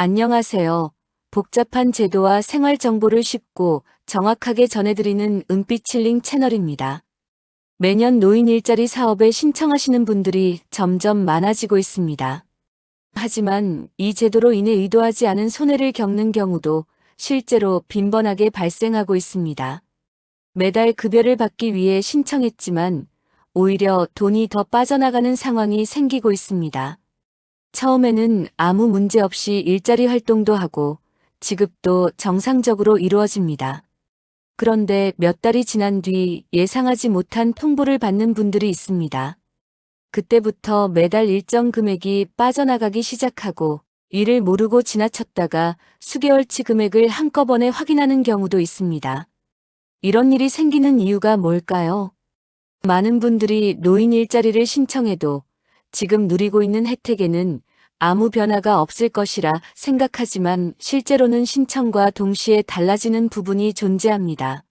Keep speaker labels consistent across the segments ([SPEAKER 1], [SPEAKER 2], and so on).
[SPEAKER 1] 안녕하세요. 복잡한 제도와 생활 정보를 쉽고 정확하게 전해드리는 은빛힐링 채널입니다. 매년 노인 일자리 사업에 신청하시는 분들이 점점 많아지고 있습니다. 하지만 이 제도로 인해 의도하지 않은 손해를 겪는 경우도 실제로 빈번하게 발생하고 있습니다. 매달 급여를 받기 위해 신청했지만 오히려 돈이 더 빠져나가는 상황이 생기고 있습니다. 처음에는 아무 문제 없이 일자리 활동도 하고 지급도 정상적으로 이루어집니다. 그런데 몇 달이 지난 뒤 예상하지 못한 통보를 받는 분들이 있습니다. 그때부터 매달 일정 금액이 빠져나가기 시작하고 이를 모르고 지나쳤다가 수개월치 금액을 한꺼번에 확인하는 경우도 있습니다. 이런 일이 생기는 이유가 뭘까요? 많은 분들이 노인 일자리를 신청해도 지금 누리고 있는 혜택에는 아무 변화가 없을 것이라 생각하지만 실제로는 신청과 동시에 달라지는 부분이 존재합니다.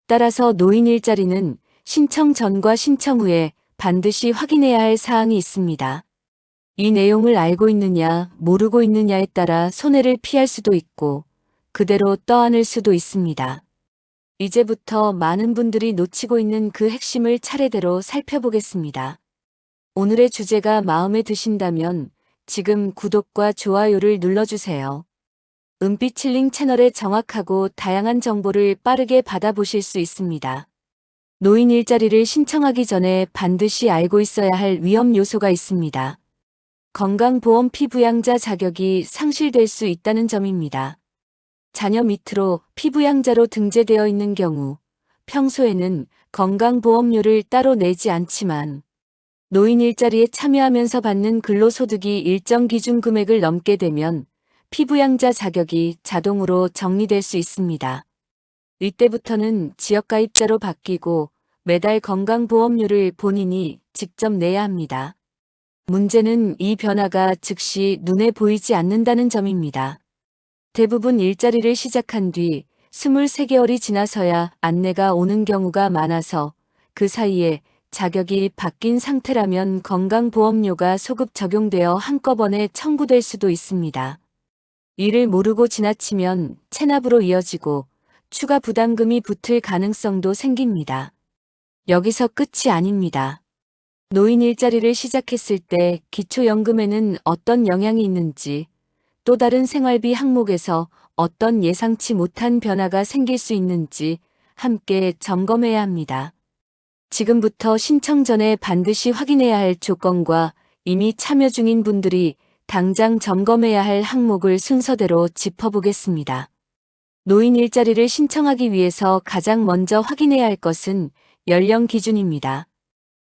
[SPEAKER 1] 따라서 노인 일자리는 신청 전과 신청 후에 반드시 확인해야 할 사항이 있습니다. 이 내용을 알고 있느냐, 모르고 있느냐에 따라 손해를 피할 수도 있고 그대로 떠안을 수도 있습니다. 이제부터 많은 분들이 놓치고 있는 그 핵심을 차례대로 살펴보겠습니다. 오늘의 주제가 마음에 드신다면 지금 구독과 좋아요를 눌러주세요. 은빛힐링 채널의 정확하고 다양한 정보를 빠르게 받아보실 수 있습니다. 노인 일자리를 신청하기 전에 반드시 알고 있어야 할 위험 요소가 있습니다. 건강보험 피부양자 자격이 상실될 수 있다는 점입니다. 자녀 밑으로 피부양자로 등재되어 있는 경우 평소에는 건강보험료를 따로 내지 않지만 노인 일자리에 참여하면서 받는 근로소득이 일정 기준 금액을 넘게 되면 피부양자 자격이 자동으로 정리될 수 있습니다. 이때부터는 지역가입자로 바뀌고 매달 건강보험료를 본인이 직접 내야 합니다. 문제는 이 변화가 즉시 눈에 보이지 않는다는 점입니다. 대부분 일자리를 시작한 뒤 23개월이 지나서야 안내가 오는 경우가 많아서 그 사이에 자격이 바뀐 상태라면 건강보험료가 소급 적용되어 한꺼번에 청구될 수도 있습니다. 이를 모르고 지나치면 체납으로 이어지고 추가 부담금이 붙을 가능성도 생깁니다. 여기서 끝이 아닙니다. 노인 일자리를 시작했을 때 기초연금에는 어떤 영향이 있는지, 또 다른 생활비 항목에서 어떤 예상치 못한 변화가 생길 수 있는지 함께 점검해야 합니다. 지금부터 신청 전에 반드시 확인해야 할 조건과 이미 참여 중인 분들이 당장 점검해야 할 항목을 순서대로 짚어보겠습니다. 노인 일자리를 신청하기 위해서 가장 먼저 확인해야 할 것은 연령 기준입니다.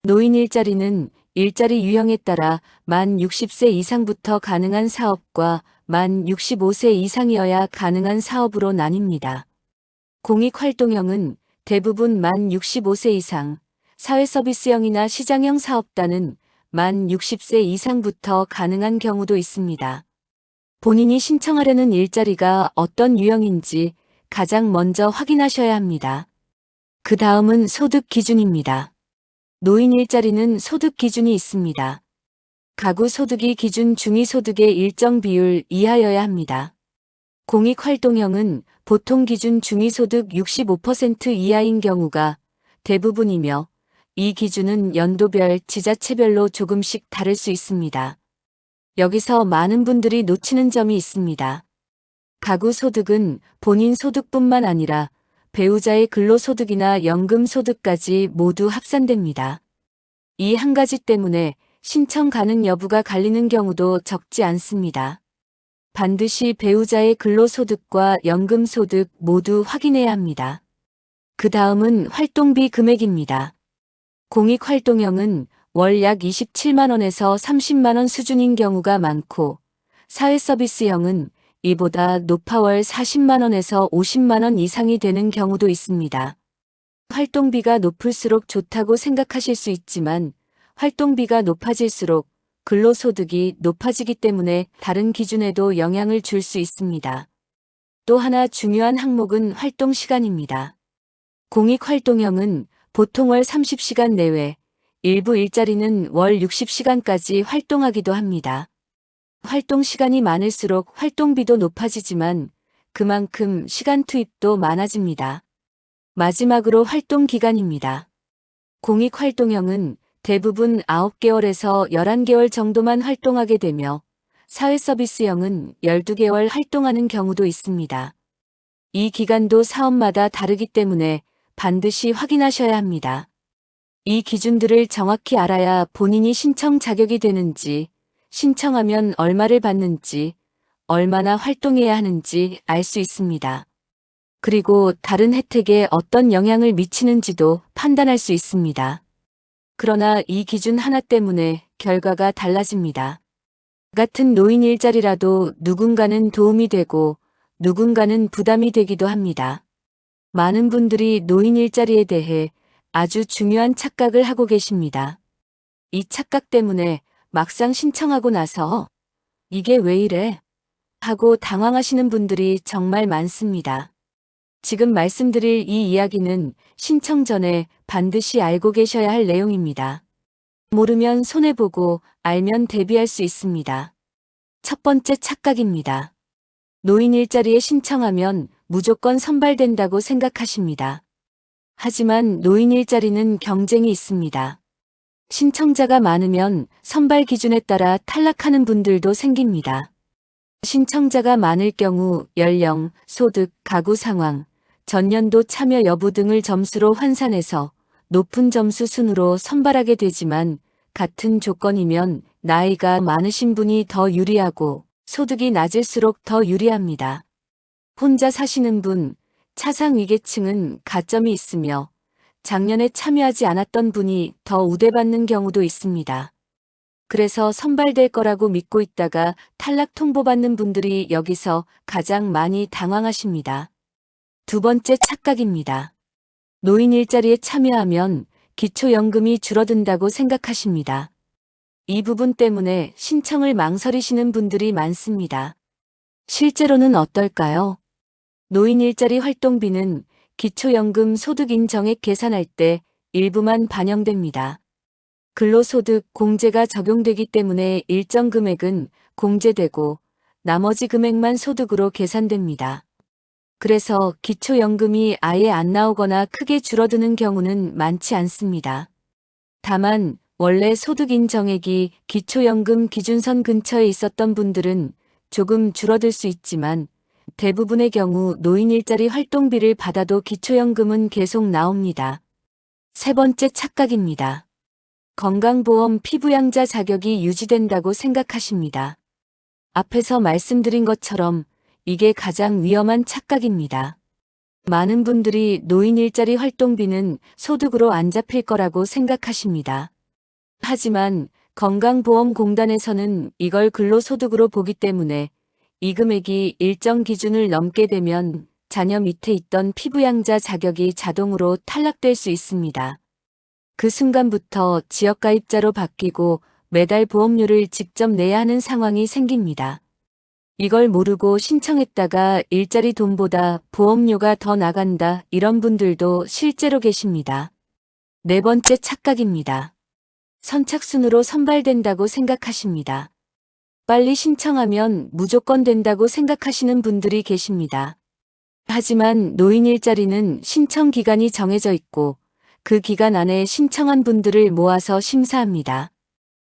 [SPEAKER 1] 노인 일자리는 일자리 유형에 따라 만 60세 이상부터 가능한 사업과 만 65세 이상이어야 가능한 사업으로 나뉩니다. 공익활동형은 대부분 만 65세 이상, 사회서비스형이나 시장형 사업단은 만 60세 이상부터 가능한 경우도 있습니다. 본인이 신청하려는 일자리가 어떤 유형인지 가장 먼저 확인하셔야 합니다. 그 다음은 소득 기준입니다. 노인 일자리는 소득 기준이 있습니다. 가구 소득이 기준 중위소득의 일정 비율 이하여야 합니다. 공익활동형은 보통 기준 중위소득 65% 이하인 경우가 대부분이며 이 기준은 연도별, 지자체별로 조금씩 다를 수 있습니다. 여기서 많은 분들이 놓치는 점이 있습니다. 가구 소득은 본인 소득뿐만 아니라 배우자의 근로소득이나 연금소득까지 모두 합산됩니다. 이 한 가지 때문에 신청 가능 여부가 갈리는 경우도 적지 않습니다. 반드시 배우자의 근로소득과 연금소득 모두 확인해야 합니다. 그 다음은 활동비 금액입니다. 공익활동형은 월 약 27만원에서 30만원 수준인 경우가 많고 사회서비스형은 이보다 높아 월 40만원에서 50만원 이상이 되는 경우도 있습니다. 활동비가 높을수록 좋다고 생각하실 수 있지만 활동비가 높아질수록 근로소득이 높아지기 때문에 다른 기준에도 영향을 줄 수 있습니다. 또 하나 중요한 항목은 활동시간입니다. 공익활동형은 보통 월 30시간 내외, 일부 일자리는 월 60시간까지 활동하기도 합니다. 활동 시간이 많을수록 활동비도 높아지지만 그만큼 시간 투입도 많아집니다. 마지막으로 활동 기간입니다. 공익 활동형은 대부분 9개월에서 11개월 정도만 활동하게 되며 사회 서비스형은 12개월 활동하는 경우도 있습니다. 이 기간도 사업마다 다르기 때문에 반드시 확인하셔야 합니다. 이 기준들을 정확히 알아야 본인이 신청 자격이 되는지, 신청하면 얼마를 받는지, 얼마나 활동해야 하는지 알 수 있습니다. 그리고 다른 혜택에 어떤 영향을 미치는지도 판단할 수 있습니다. 그러나 이 기준 하나 때문에 결과가 달라집니다. 같은 노인 일자리라도 누군가는 도움이 되고 누군가는 부담이 되기도 합니다. 많은 분들이 노인 일자리에 대해 아주 중요한 착각을 하고 계십니다. 이 착각 때문에 막상 신청하고 나서 이게 왜 이래? 하고 당황하시는 분들이 정말 많습니다. 지금 말씀드릴 이 이야기는 신청 전에 반드시 알고 계셔야 할 내용입니다. 모르면 손해보고 알면 대비할 수 있습니다. 첫 번째 착각입니다. 노인 일자리에 신청하면 무조건 선발된다고 생각하십니다. 하지만 노인 일자리는 경쟁이 있습니다. 신청자가 많으면 선발 기준에 따라 탈락하는 분들도 생깁니다. 신청자가 많을 경우 연령, 소득, 가구 상황, 전년도 참여 여부 등을 점수로 환산해서 높은 점수 순으로 선발하게 되지만 같은 조건이면 나이가 많으신 분이 더 유리하고 소득이 낮을수록 더 유리합니다. 혼자 사시는 분, 차상 위계층은 가점이 있으며 작년에 참여하지 않았던 분이 더 우대받는 경우도 있습니다. 그래서 선발될 거라고 믿고 있다가 탈락 통보받는 분들이 여기서 가장 많이 당황하십니다. 두 번째 착각입니다. 노인 일자리에 참여하면 기초연금이 줄어든다고 생각하십니다. 이 부분 때문에 신청을 망설이시는 분들이 많습니다. 실제로는 어떨까요? 노인 일자리 활동비는 기초연금 소득 인정액 계산할 때 일부만 반영됩니다. 근로소득 공제가 적용되기 때문에 일정 금액은 공제되고 나머지 금액만 소득으로 계산됩니다. 그래서 기초연금이 아예 안 나오거나 크게 줄어드는 경우는 많지 않습니다. 다만 원래 소득 인정액이 기초연금 기준선 근처에 있었던 분들은 조금 줄어들 수 있지만 대부분의 경우 노인 일자리 활동비를 받아도 기초연금은 계속 나옵니다. 세 번째 착각입니다. 건강보험 피부양자 자격이 유지된다고 생각하십니다. 앞에서 말씀드린 것처럼 이게 가장 위험한 착각입니다. 많은 분들이 노인 일자리 활동비는 소득으로 안 잡힐 거라고 생각하십니다. 하지만 건강보험공단에서는 이걸 근로소득으로 보기 때문에 이 금액이 일정 기준을 넘게 되면 자녀 밑에 있던 피부양자 자격이 자동으로 탈락될 수 있습니다. 그 순간부터 지역가입자로 바뀌고 매달 보험료를 직접 내야 하는 상황이 생깁니다. 이걸 모르고 신청했다가 일자리 돈보다 보험료가 더 나간다 이런 분들도 실제로 계십니다. 네 번째 착각입니다. 선착순으로 선발된다고 생각하십니다. 빨리 신청하면 무조건 된다고 생각하시는 분들이 계십니다. 하지만 노인 일자리는 신청 기간이 정해져 있고 그 기간 안에 신청한 분들을 모아서 심사합니다.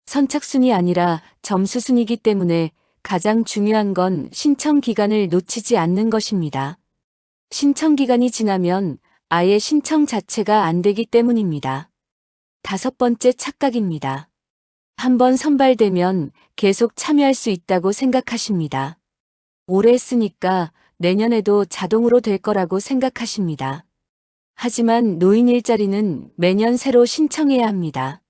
[SPEAKER 1] 선착순이 아니라 점수순이기 때문에 가장 중요한 건 신청 기간을 놓치지 않는 것입니다. 신청 기간이 지나면 아예 신청 자체가 안 되기 때문입니다. 다섯 번째 착각입니다. 한번 선발되면 계속 참여할 수 있다고 생각하십니다. 오래 했으니까 내년에도 자동으로 될 거라고 생각하십니다. 하지만 노인 일자리는 매년 새로 신청해야 합니다.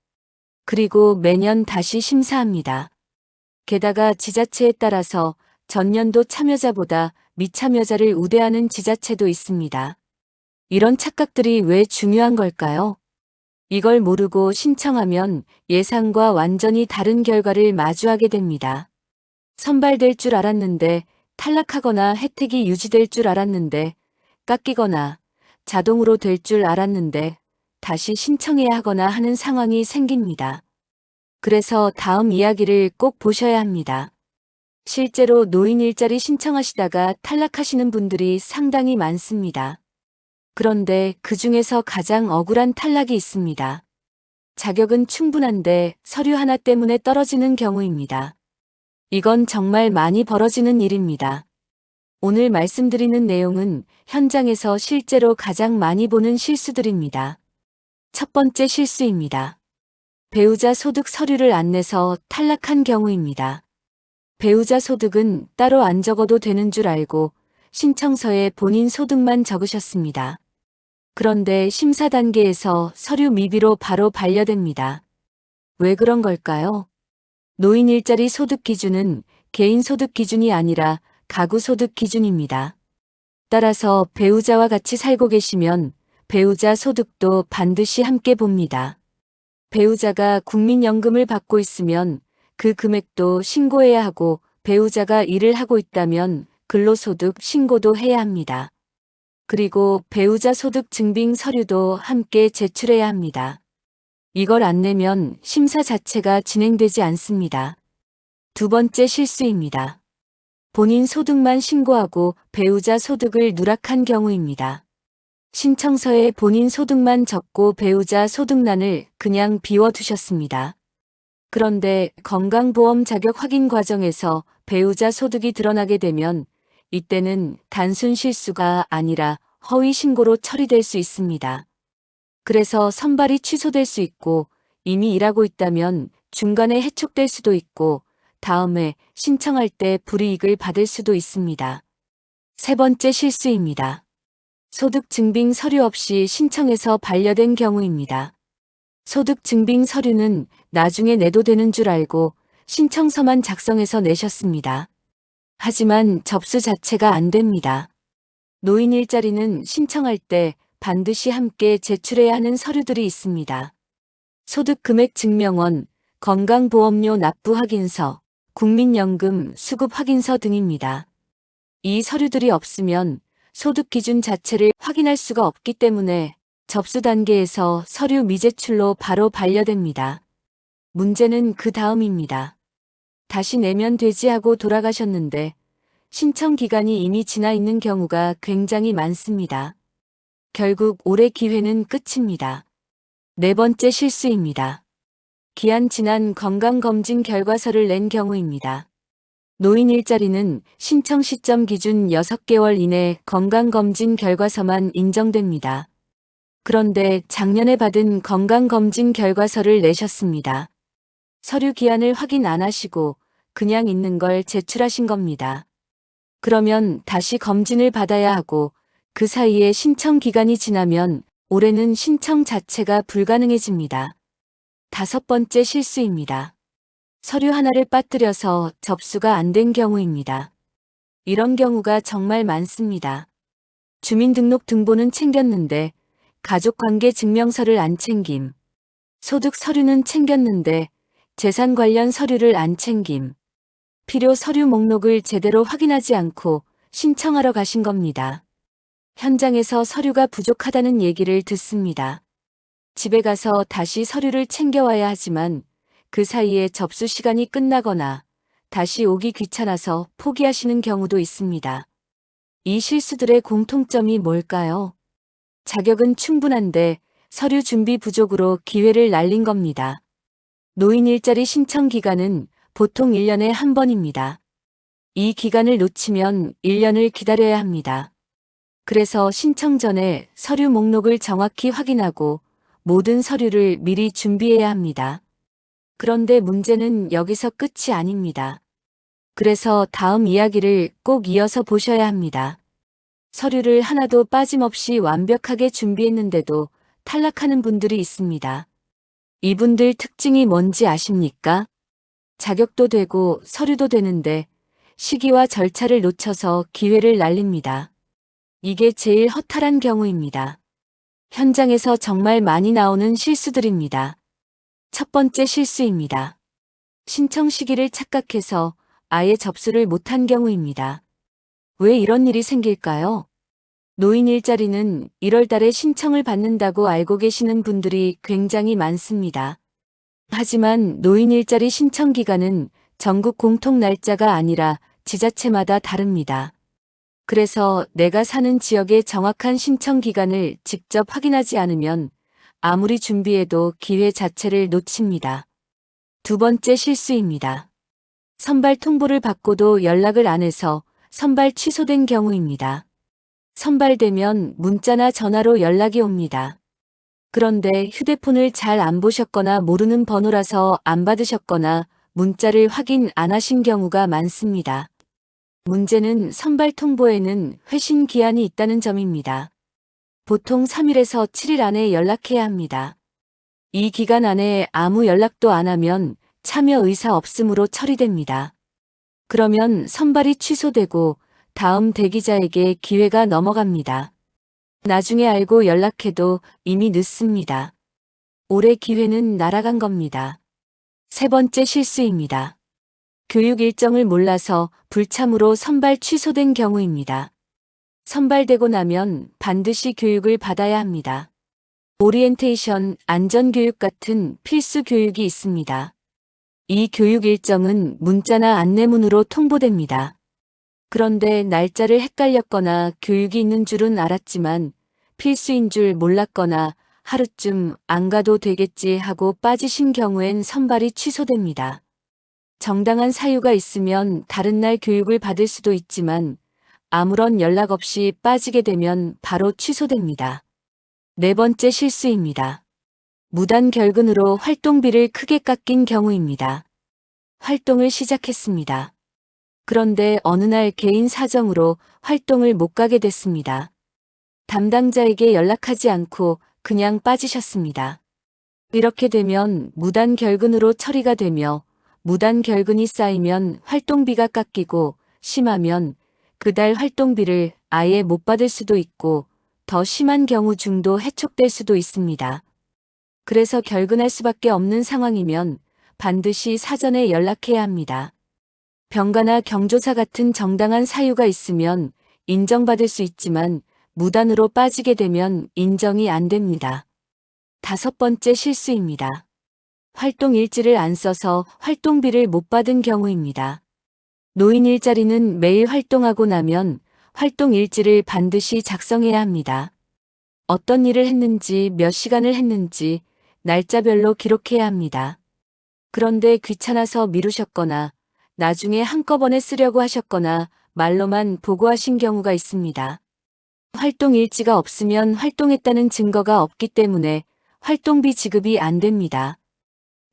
[SPEAKER 1] 그리고 매년 다시 심사합니다. 게다가 지자체에 따라서 전년도 참여자보다 미참여자를 우대하는 지자체도 있습니다. 이런 착각들이 왜 중요한 걸까요? 이걸 모르고 신청하면 예상과 완전히 다른 결과를 마주하게 됩니다. 선발될 줄 알았는데 탈락하거나 혜택이 유지될 줄 알았는데 깎이거나 자동으로 될 줄 알았는데 다시 신청해야 하거나 하는 상황이 생깁니다. 그래서 다음 이야기를 꼭 보셔야 합니다. 실제로 노인 일자리 신청하시다가 탈락하시는 분들이 상당히 많습니다. 그런데 그 중에서 가장 억울한 탈락이 있습니다. 자격은 충분한데 서류 하나 때문에 떨어지는 경우입니다. 이건 정말 많이 벌어지는 일입니다. 오늘 말씀드리는 내용은 현장에서 실제로 가장 많이 보는 실수들입니다. 첫 번째 실수입니다. 배우자 소득 서류를 안 내서 탈락한 경우입니다. 배우자 소득은 따로 안 적어도 되는 줄 알고 신청서에 본인 소득만 적으셨습니다. 그런데 심사 단계에서 서류 미비로 바로 반려됩니다. 왜 그런 걸까요? 노인 일자리 소득 기준은 개인 소득 기준이 아니라 가구 소득 기준입니다. 따라서 배우자와 같이 살고 계시면 배우자 소득도 반드시 함께 봅니다. 배우자가 국민연금을 받고 있으면 그 금액도 신고해야 하고 배우자가 일을 하고 있다면 근로소득 신고도 해야 합니다. 그리고 배우자 소득 증빙 서류도 함께 제출해야 합니다. 이걸 안 내면 심사 자체가 진행되지 않습니다. 두 번째 실수입니다. 본인 소득만 신고하고 배우자 소득을 누락한 경우입니다. 신청서에 본인 소득만 적고 배우자 소득란을 그냥 비워두셨습니다. 그런데 건강보험 자격 확인 과정에서 배우자 소득이 드러나게 되면 이때는 단순 실수가 아니라 허위 신고로 처리될 수 있습니다. 그래서 선발이 취소될 수 있고 이미 일하고 있다면 중간에 해촉될 수도 있고 다음에 신청할 때 불이익을 받을 수도 있습니다. 세 번째 실수입니다. 소득 증빙 서류 없이 신청해서 반려된 경우입니다. 소득 증빙 서류는 나중에 내도 되는 줄 알고 신청서만 작성해서 내셨습니다. 하지만 접수 자체가 안 됩니다. 노인 일자리는 신청할 때 반드시 함께 제출해야 하는 서류들이 있습니다. 소득 금액 증명원, 건강보험료 납부 확인서, 국민연금 수급 확인서 등입니다. 이 서류들이 없으면 소득 기준 자체를 확인할 수가 없기 때문에 접수 단계에서 서류 미제출로 바로 반려됩니다. 문제는 그 다음입니다. 다시 내면 되지 하고 돌아가셨는데 신청 기간이 이미 지나 있는 경우가 굉장히 많습니다. 결국 올해 기회는 끝입니다. 네 번째 실수입니다. 기한 지난 건강검진 결과서를 낸 경우입니다. 노인 일자리는 신청 시점 기준 6개월 이내 건강검진 결과서만 인정됩니다. 그런데 작년에 받은 건강검진 결과서를 내셨습니다. 서류 기한을 확인 안 하시고 그냥 있는 걸 제출하신 겁니다. 그러면 다시 검진을 받아야 하고 그 사이에 신청 기간이 지나면 올해는 신청 자체가 불가능해집니다. 다섯 번째 실수입니다. 서류 하나를 빠뜨려서 접수가 안 된 경우입니다. 이런 경우가 정말 많습니다. 주민등록 등본은 챙겼는데 가족관계 증명서를 안 챙김. 소득 서류는 챙겼는데 재산 관련 서류를 안 챙김. 필요 서류 목록을 제대로 확인하지 않고 신청하러 가신 겁니다. 현장에서 서류가 부족하다는 얘기를 듣습니다. 집에 가서 다시 서류를 챙겨와야 하지만 그 사이에 접수 시간이 끝나거나 다시 오기 귀찮아서 포기하시는 경우도 있습니다. 이 실수들의 공통점이 뭘까요? 자격은 충분한데 서류 준비 부족으로 기회를 날린 겁니다. 노인 일자리 신청 기간은 보통 1년에 한 번입니다. 이 기간을 놓치면 1년을 기다려야 합니다. 그래서 신청 전에 서류 목록을 정확히 확인하고 모든 서류를 미리 준비해야 합니다. 그런데 문제는 여기서 끝이 아닙니다. 그래서 다음 이야기를 꼭 이어서 보셔야 합니다. 서류를 하나도 빠짐없이 완벽하게 준비했는데도 탈락하는 분들이 있습니다. 이분들 특징이 뭔지 아십니까? 자격도 되고 서류도 되는데 시기와 절차를 놓쳐서 기회를 날립니다. 이게 제일 허탈한 경우입니다. 현장에서 정말 많이 나오는 실수들입니다. 첫 번째 실수입니다. 신청 시기를 착각해서 아예 접수를 못한 경우입니다. 왜 이런 일이 생길까요? 노인 일자리는 1월 달에 신청을 받는다고 알고 계시는 분들이 굉장히 많습니다. 하지만 노인 일자리 신청 기간은 전국 공통 날짜가 아니라 지자체마다 다릅니다. 그래서 내가 사는 지역의 정확한 신청 기간을 직접 확인하지 않으면 아무리 준비해도 기회 자체를 놓칩니다. 두 번째 실수입니다. 선발 통보를 받고도 연락을 안 해서 선발 취소된 경우입니다. 선발되면 문자나 전화로 연락이 옵니다. 그런데 휴대폰을 잘 안 보셨거나 모르는 번호라서 안 받으셨거나 문자를 확인 안 하신 경우가 많습니다. 문제는 선발 통보에는 회신 기한이 있다는 점입니다. 보통 3일에서 7일 안에 연락해야 합니다. 이 기간 안에 아무 연락도 안 하면 참여 의사 없음으로 처리됩니다. 그러면 선발이 취소되고 다음 대기자에게 기회가 넘어갑니다. 나중에 알고 연락해도 이미 늦습니다. 올해 기회는 날아간 겁니다. 세 번째 실수입니다. 교육 일정을 몰라서 불참으로 선발 취소된 경우입니다. 선발되고 나면 반드시 교육을 받아야 합니다. 오리엔테이션, 안전교육 같은 필수 교육이 있습니다. 이 교육 일정은 문자나 안내문으로 통보됩니다. 그런데 날짜를 헷갈렸거나 교육이 있는 줄은 알았지만 필수인 줄 몰랐거나 하루쯤 안 가도 되겠지 하고 빠지신 경우엔 선발이 취소됩니다. 정당한 사유가 있으면 다른 날 교육을 받을 수도 있지만 아무런 연락 없이 빠지게 되면 바로 취소됩니다. 네 번째 실수입니다. 무단 결근으로 활동비를 크게 깎인 경우입니다. 활동을 시작했습니다. 그런데 어느 날 개인 사정으로 활동을 못 가게 됐습니다. 담당자에게 연락하지 않고 그냥 빠지셨습니다. 이렇게 되면 무단 결근으로 처리가 되며 무단 결근이 쌓이면 활동비가 깎이고 심하면 그달 활동비를 아예 못 받을 수도 있고 더 심한 경우 중도 해촉될 수도 있습니다. 그래서 결근할 수밖에 없는 상황이면 반드시 사전에 연락해야 합니다. 병가나 경조사 같은 정당한 사유가 있으면 인정받을 수 있지만 무단으로 빠지게 되면 인정이 안 됩니다. 다섯 번째 실수입니다. 활동 일지를 안 써서 활동비를 못 받은 경우입니다. 노인 일자리는 매일 활동하고 나면 활동 일지를 반드시 작성해야 합니다. 어떤 일을 했는지, 몇 시간을 했는지 날짜별로 기록해야 합니다. 그런데 귀찮아서 미루셨거나 나중에 한꺼번에 쓰려고 하셨거나 말로만 보고하신 경우가 있습니다. 활동 일지가 없으면 활동했다는 증거가 없기 때문에 활동비 지급이 안 됩니다.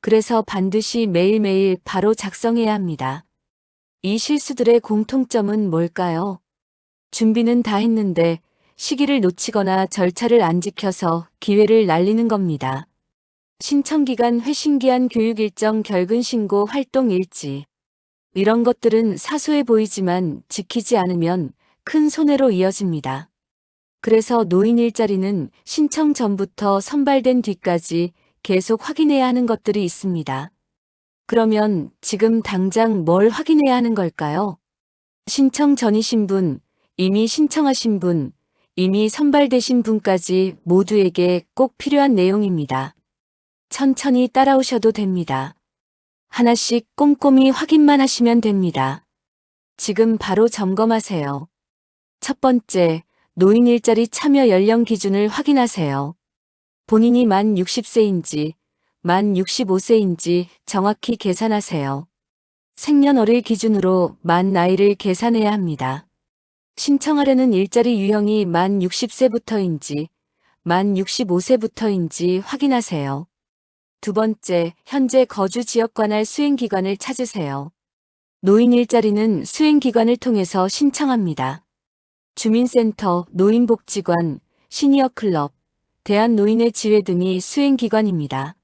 [SPEAKER 1] 그래서 반드시 매일매일 바로 작성해야 합니다. 이 실수들의 공통점은 뭘까요? 준비는 다 했는데 시기를 놓치거나 절차를 안 지켜서 기회를 날리는 겁니다. 신청기간, 회신기한, 교육일정, 결근신고, 활동일지. 이런 것들은 사소해 보이지만 지키지 않으면 큰 손해로 이어집니다. 그래서 노인 일자리는 신청 전부터 선발된 뒤까지 계속 확인해야 하는 것들이 있습니다. 그러면 지금 당장 뭘 확인해야 하는 걸까요? 신청 전이신 분, 이미 신청하신 분, 이미 선발되신 분까지 모두에게 꼭 필요한 내용입니다. 천천히 따라오셔도 됩니다. 하나씩 꼼꼼히 확인만 하시면 됩니다. 지금 바로 점검하세요. 첫 번째, 노인 일자리 참여 연령 기준을 확인하세요. 본인이 만 60세인지, 만 65세인지 정확히 계산하세요. 생년월일 기준으로 만 나이를 계산해야 합니다. 신청하려는 일자리 유형이 만 60세부터인지, 만 65세부터인지 확인하세요. 두 번째, 현재 거주 지역 관할 수행기관을 찾으세요. 노인 일자리는 수행기관을 통해서 신청합니다. 주민센터, 노인복지관, 시니어클럽, 대한노인의 지회 등이 수행기관입니다.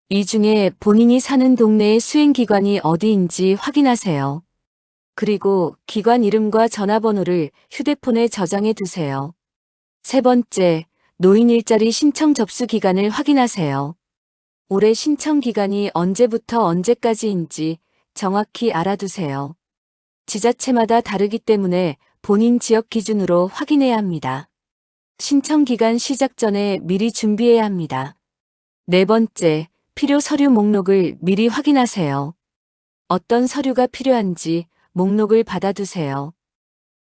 [SPEAKER 1] 이 중에 본인이 사는 동네의 수행기관이 어디인지 확인하세요. 그리고 기관 이름과 전화번호를 휴대폰에 저장해 두세요. 세 번째, 노인 일자리 신청 접수 기간을 확인하세요. 올해 신청 기간이 언제부터 언제까지인지 정확히 알아두세요. 지자체마다 다르기 때문에 본인 지역 기준으로 확인해야 합니다. 신청 기간 시작 전에 미리 준비해야 합니다. 네 번째, 필요 서류 목록을 미리 확인하세요. 어떤 서류가 필요한지 목록을 받아두세요.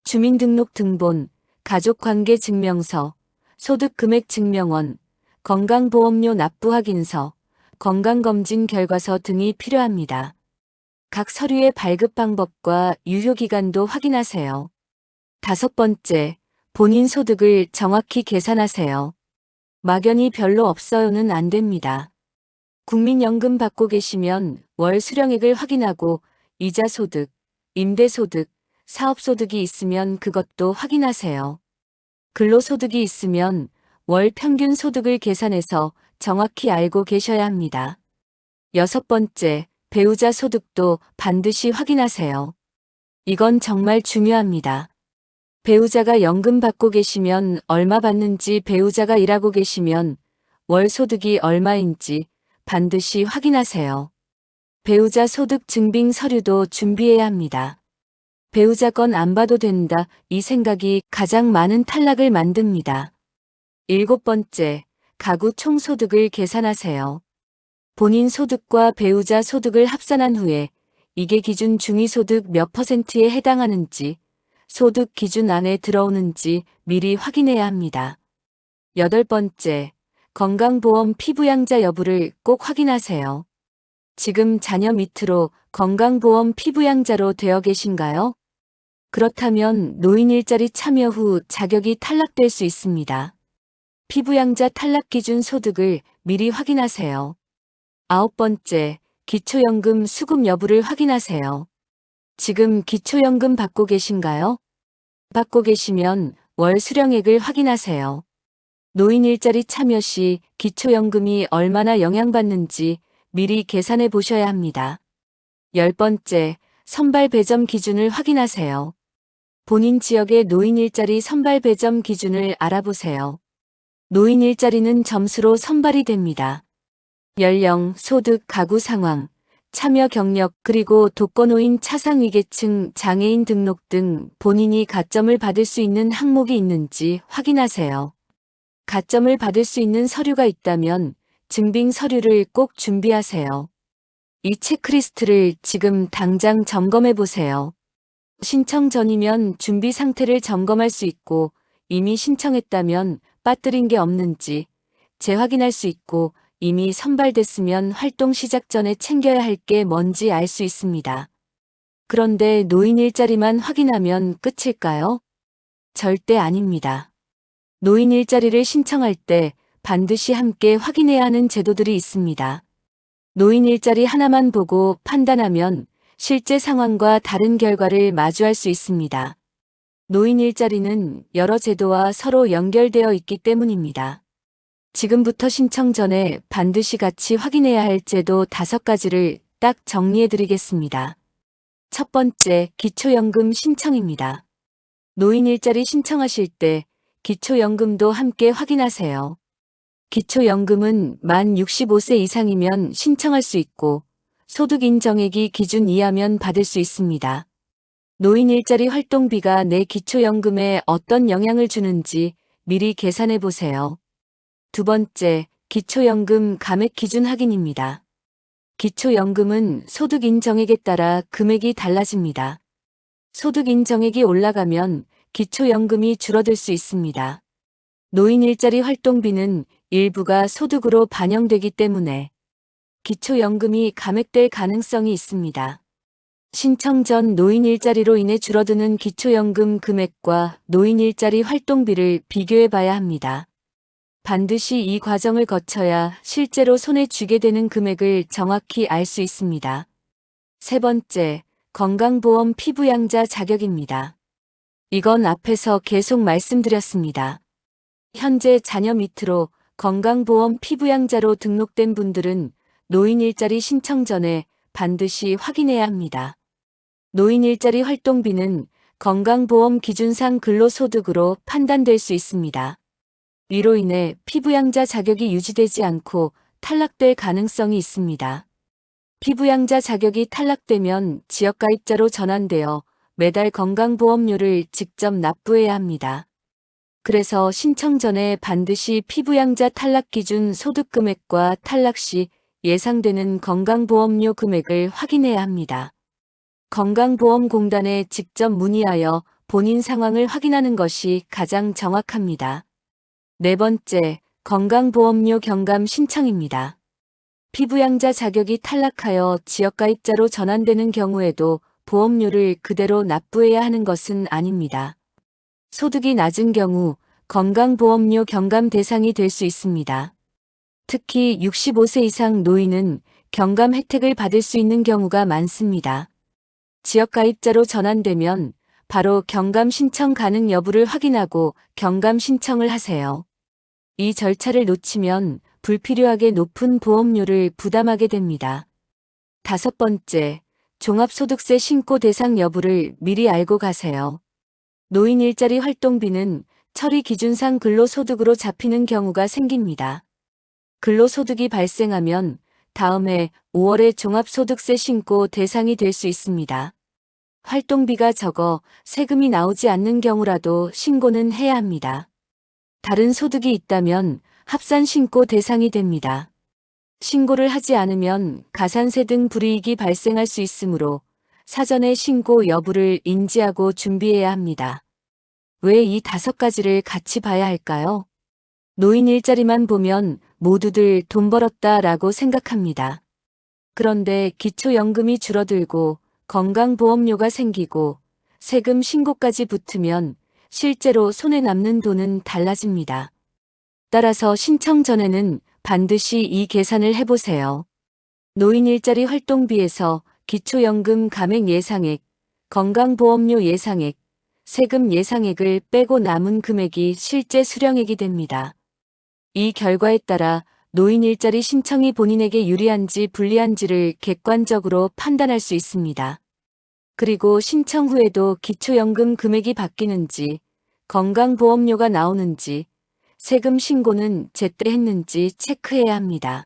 [SPEAKER 1] 주민등록 등본, 가족관계 증명서, 소득금액 증명원, 건강보험료 납부 확인서, 건강검진 결과서 등이 필요합니다. 각 서류의 발급 방법과 유효기간도 확인하세요. 5번째, 본인 소득을 정확히 계산하세요. 막연히 별로 없어요는 안 됩니다. 국민연금 받고 계시면 월 수령액을 확인하고 이자 소득, 임대소득, 사업소득이 있으면 그것도 확인하세요. 근로소득이 있으면 월 평균 소득을 계산해서 정확히 알고 계셔야 합니다. 6번째, 배우자 소득도 반드시 확인하세요. 이건 정말 중요합니다. 배우자가 연금 받고 계시면 얼마 받는지, 배우자가 일하고 계시면 월 소득이 얼마인지 반드시 확인하세요. 배우자 소득 증빙 서류도 준비해야 합니다. 배우자 건 안 봐도 된다, 이 생각이 가장 많은 탈락을 만듭니다. 7번째, 가구 총소득을 계산하세요. 본인 소득과 배우자 소득을 합산한 후에 이게 기준 중위소득 몇 %에 해당하는지, 소득 기준 안에 들어오는지 미리 확인해야 합니다. 8번째, 건강보험 피부양자 여부를 꼭 확인하세요. 지금 자녀 밑으로 건강보험 피부양자로 되어 계신가요? 그렇다면 노인 일자리 참여 후 자격이 탈락될 수 있습니다. 피부양자 탈락 기준 소득을 미리 확인하세요. 9번째, 기초연금 수급 여부를 확인하세요. 지금 기초연금 받고 계신가요? 받고 계시면 월 수령액을 확인하세요. 노인 일자리 참여 시 기초연금이 얼마나 영향받는지 미리 계산해 보셔야 합니다. 10번째, 선발 배점 기준을 확인하세요. 본인 지역의 노인 일자리 선발 배점 기준을 알아보세요. 노인 일자리는 점수로 선발이 됩니다. 연령, 소득, 가구 상황, 참여 경력, 그리고 독거노인, 차상위계층, 장애인 등록 등 본인이 가점을 받을 수 있는 항목이 있는지 확인하세요. 가점을 받을 수 있는 서류가 있다면 증빙 서류를 꼭 준비하세요. 이 체크리스트를 지금 당장 점검해 보세요. 신청 전이면 준비 상태를 점검할 수 있고, 이미 신청했다면 빠뜨린 게 없는지 재확인할 수 있고, 이미 선발됐으면 활동 시작 전에 챙겨야 할 게 뭔지 알 수 있습니다. 그런데 노인 일자리만 확인하면 끝일까요? 절대 아닙니다. 노인 일자리를 신청할 때 반드시 함께 확인해야 하는 제도들이 있습니다. 노인 일자리 하나만 보고 판단하면 실제 상황과 다른 결과를 마주할 수 있습니다. 노인 일자리는 여러 제도와 서로 연결되어 있기 때문입니다. 지금부터 신청 전에 반드시 같이 확인해야 할 제도 5가지를 딱 정리해 드리겠습니다. 첫 번째, 기초연금 신청입니다. 노인 일자리 신청하실 때 기초연금도 함께 확인하세요. 기초연금은 만 65세 이상이면 신청할 수 있고, 소득 인정액이 기준 이하면 받을 수 있습니다. 노인 일자리 활동비가 내 기초연금에 어떤 영향을 주는지 미리 계산해 보세요. 두 번째, 기초연금 감액 기준 확인입니다. 기초연금은 소득 인정액에 따라 금액이 달라집니다. 소득 인정액이 올라가면 기초연금이 줄어들 수 있습니다. 노인 일자리 활동비는 일부가 소득으로 반영되기 때문에 기초연금이 감액될 가능성이 있습니다. 신청 전 노인 일자리로 인해 줄어드는 기초연금 금액과 노인 일자리 활동비를 비교해 봐야 합니다. 반드시 이 과정을 거쳐야 실제로 손에 쥐게 되는 금액을 정확히 알 수 있습니다. 세 번째, 건강보험 피부양자 자격입니다. 이건 앞에서 계속 말씀드렸습니다. 현재 자녀 밑으로 건강보험 피부양자로 등록된 분들은 노인 일자리 신청 전에 반드시 확인해야 합니다. 노인 일자리 활동비는 건강보험 기준상 근로소득으로 판단될 수 있습니다. 이로 인해 피부양자 자격이 유지되지 않고 탈락될 가능성이 있습니다. 피부양자 자격이 탈락되면 지역가입자로 전환되어 매달 건강보험료를 직접 납부해야 합니다. 그래서 신청 전에 반드시 피부양자 탈락 기준 소득 금액과 탈락 시 예상되는 건강보험료 금액을 확인해야 합니다. 건강보험공단에 직접 문의하여 본인 상황을 확인하는 것이 가장 정확합니다. 네 번째, 건강보험료 경감 신청입니다. 피부양자 자격이 탈락하여 지역가입자로 전환되는 경우에도 보험료를 그대로 납부해야 하는 것은 아닙니다. 소득이 낮은 경우 건강보험료 경감 대상이 될 수 있습니다. 특히 65세 이상 노인은 경감 혜택을 받을 수 있는 경우가 많습니다. 지역가입자로 전환되면 바로 경감 신청 가능 여부를 확인하고 경감 신청을 하세요. 이 절차를 놓치면 불필요하게 높은 보험료를 부담하게 됩니다. 다섯 번째, 종합소득세 신고 대상 여부를 미리 알고 가세요. 노인 일자리 활동비는 처리 기준상 근로소득으로 잡히는 경우가 생깁니다. 근로소득이 발생하면 다음해 5월에 종합소득세 신고 대상이 될 수 있습니다. 활동비가 적어 세금이 나오지 않는 경우라도 신고는 해야 합니다. 다른 소득이 있다면 합산 신고 대상이 됩니다. 신고를 하지 않으면 가산세 등 불이익이 발생할 수 있으므로 사전에 신고 여부를 인지하고 준비해야 합니다. 왜 이 5가지를 같이 봐야 할까요? 노인 일자리만 보면 모두들 돈 벌었다라고 생각합니다. 그런데 기초연금이 줄어들고 건강보험료가 생기고 세금 신고까지 붙으면 실제로 손에 남는 돈은 달라집니다. 따라서 신청 전에는 반드시 이 계산을 해보세요. 노인 일자리 활동비에서 기초연금 감액 예상액, 건강보험료 예상액, 세금 예상액을 빼고 남은 금액이 실제 수령액이 됩니다. 이 결과에 따라 노인 일자리 신청이 본인에게 유리한지 불리한지를 객관적으로 판단할 수 있습니다. 그리고 신청 후에도 기초연금 금액이 바뀌는지, 건강보험료가 나오는지, 세금 신고는 제때 했는지 체크해야 합니다.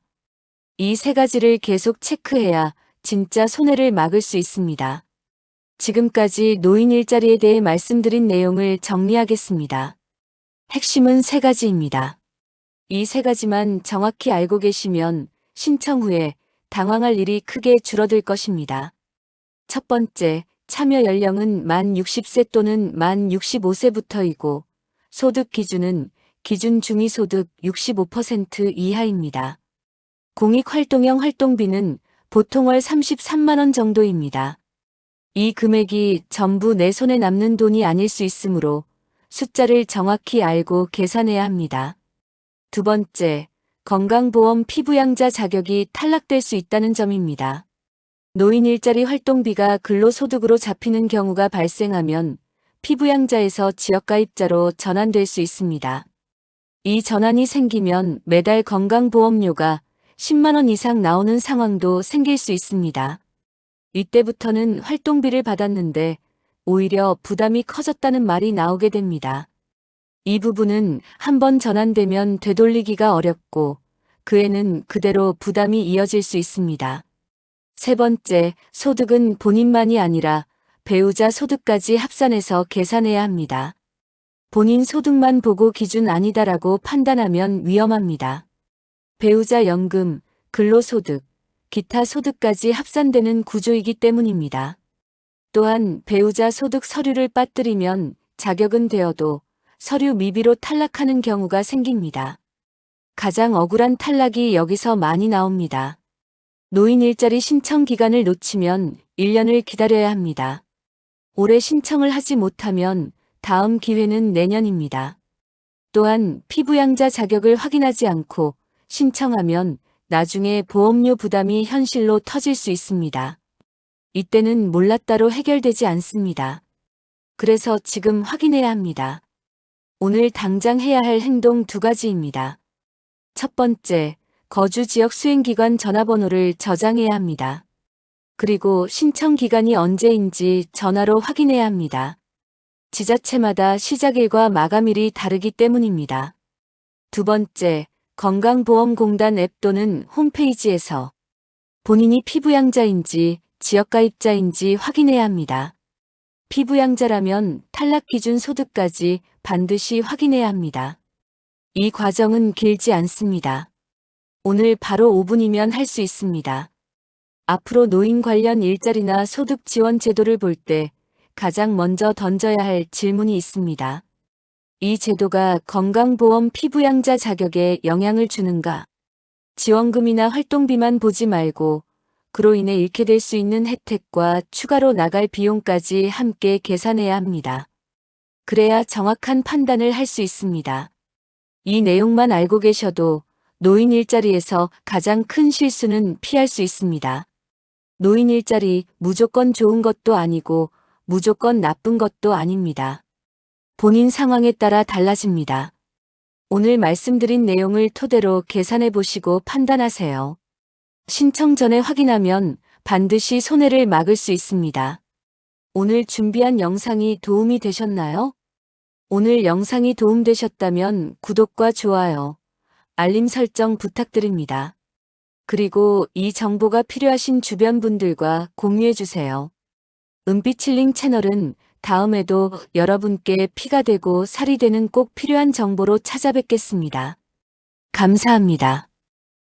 [SPEAKER 1] 이 3가지를 계속 체크해야 진짜 손해를 막을 수 있습니다. 지금까지 노인 일자리에 대해 말씀드린 내용을 정리하겠습니다. 핵심은 3가지입니다. 이 3가지만 정확히 알고 계시면 신청 후에 당황할 일이 크게 줄어들 것입니다. 첫 번째, 참여 연령은 만 60세 또는 만 65세부터이고 소득 기준은 기준 중위소득 65% 이하입니다. 공익활동형 활동비는 보통 월 33만 원 정도입니다. 이 금액이 전부 내 손에 남는 돈이 아닐 수 있으므로 숫자를 정확히 알고 계산해야 합니다. 두 번째, 건강보험 피부양자 자격이 탈락될 수 있다는 점입니다. 노인 일자리 활동비가 근로소득으로 잡히는 경우가 발생하면 피부양자에서 지역가입자로 전환될 수 있습니다. 이 전환이 생기면 매달 건강보험료가 10만 원 이상 나오는 상황도 생길 수 있습니다. 이때부터는 활동비를 받았는데 오히려 부담이 커졌다는 말이 나오게 됩니다. 이 부분은 한번 전환되면 되돌리기가 어렵고 그 애는 그대로 부담이 이어질 수 있습니다. 세 번째, 소득은 본인만이 아니라 배우자 소득까지 합산해서 계산해야 합니다. 본인 소득만 보고 기준 아니다라고 판단하면 위험합니다. 배우자 연금, 근로소득, 기타 소득까지 합산되는 구조이기 때문입니다. 또한 배우자 소득 서류를 빠뜨리면 자격은 되어도 서류 미비로 탈락하는 경우가 생깁니다. 가장 억울한 탈락이 여기서 많이 나옵니다. 노인 일자리 신청 기간을 놓치면 1년을 기다려야 합니다. 올해 신청을 하지 못하면 다음 기회는 내년입니다. 또한 피부양자 자격을 확인하지 않고 신청하면 나중에 보험료 부담이 현실로 터질 수 있습니다. 이때는 몰랐다로 해결되지 않습니다. 그래서 지금 확인해야 합니다. 오늘 당장 해야 할 행동 2가지입니다. 첫 번째, 거주 지역 수행기관 전화번호를 저장해야 합니다. 그리고 신청 기간이 언제인지 전화로 확인해야 합니다. 지자체마다 시작일과 마감일이 다르기 때문입니다. 두 번째, 건강보험공단 앱 또는 홈페이지에서 본인이 피부양자인지 지역가입자인지 확인해야 합니다. 피부양자라면 탈락 기준 소득까지 반드시 확인해야 합니다. 이 과정은 길지 않습니다. 오늘 바로 5분이면 할 수 있습니다. 앞으로 노인 관련 일자리나 소득 지원 제도를 볼 때 가장 먼저 던져야 할 질문이 있습니다. 이 제도가 건강보험 피부양자 자격에 영향을 주는가? 지원금이나 활동비만 보지 말고 그로 인해 잃게 될 수 있는 혜택과 추가로 나갈 비용까지 함께 계산해야 합니다. 그래야 정확한 판단을 할 수 있습니다. 이 내용만 알고 계셔도 노인 일자리에서 가장 큰 실수는 피할 수 있습니다. 노인 일자리 무조건 좋은 것도 아니고 무조건 나쁜 것도 아닙니다. 본인 상황에 따라 달라집니다. 오늘 말씀드린 내용을 토대로 계산해 보시고 판단하세요. 신청 전에 확인하면 반드시 손해를 막을 수 있습니다. 오늘 준비한 영상이 도움이 되셨나요? 오늘 영상이 도움되셨다면 구독과 좋아요, 알림 설정 부탁드립니다. 그리고 이 정보가 필요하신 주변 분들과 공유해 주세요. 은빛힐링 채널은 다음에도 여러분께 피가 되고 살이 되는 꼭 필요한 정보로 찾아뵙겠습니다. 감사합니다.